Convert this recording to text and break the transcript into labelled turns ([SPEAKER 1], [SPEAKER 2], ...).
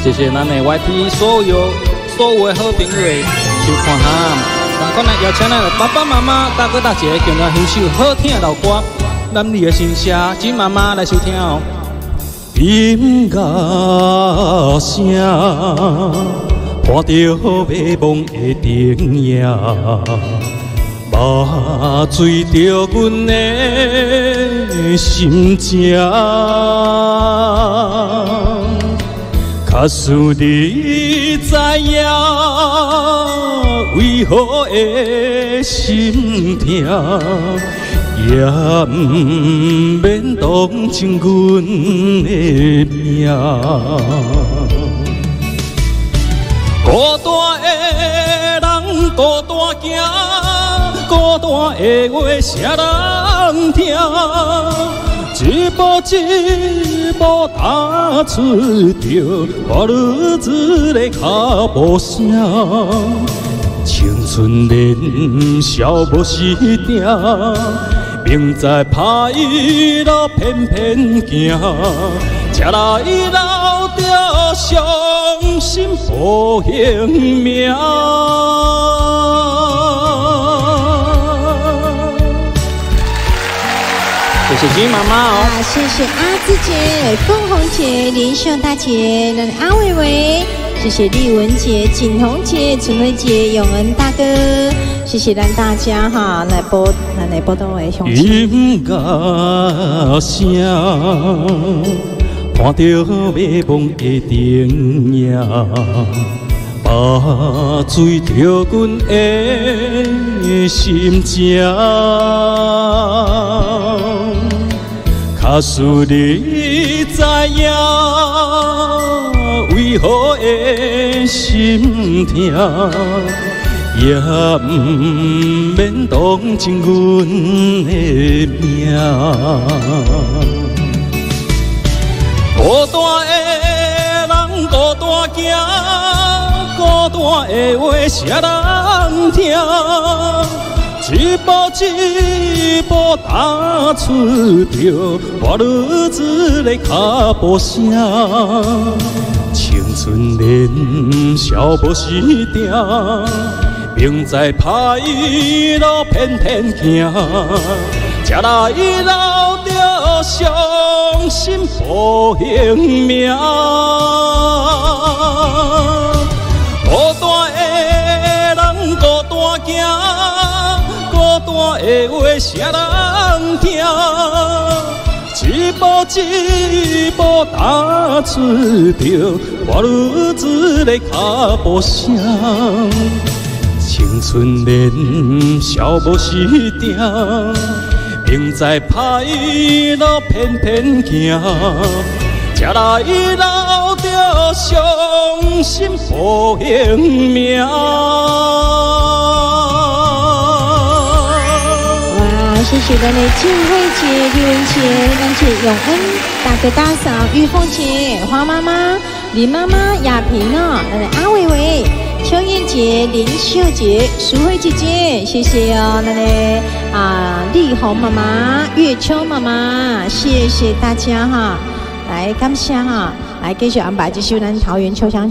[SPEAKER 1] 谢谢咱的 YT 所有好朋友收看哈。同款来邀请咱的爸爸妈妈、大哥大姐，跟咱欣赏好听的老歌。咱你的新声，金妈妈来收听哦。音乐声，伴着迷茫的灯影，麻醉着阮的心情。假使你知影，为何会心痛？也不免同情阮的命。孤单的人孤单行，孤单的话谁人听？一步一步踏出着我日子的脚步声。青春年少无时定，明知歹路偏偏行，才来留着伤心无形命。谢谢金妈妈哦，
[SPEAKER 2] 谢谢阿芝姐、凤红姐、林秀大姐、阿伟伟，谢谢丽文姐、景彤姐、陈慧姐、永恩大哥，谢谢咱大家哈，来播动的乡亲。
[SPEAKER 1] 音乐声，伴着迷茫的灯影，麻醉着阮的心情。假使你知影，为何会心痛？也不免同情阮的命。孤单的人孤单行，孤单的话谁人听？一步一步踏出着我日子的脚步声。青春年少无时定，明知歹路偏偏行，才来留着伤心无形命。孤单的人孤单行，孤单的话谁人听？一步一步踏出着我日子的脚步声。青春年少无时定，明知歹路偏偏行，才来留着伤心无形命。
[SPEAKER 2] 谢谢咱的静慧姐、丽文姐、兰姐、永恩、大哥大嫂、玉凤姐、花妈妈、林妈妈、雅萍哦，咱的阿伟伟、秋燕姐、林秀姐、淑慧姐姐，谢谢哦，咱的丽红妈妈、月秋妈妈，谢谢大家哈，来感谢哈，来继续安排这首咱桃园秋香。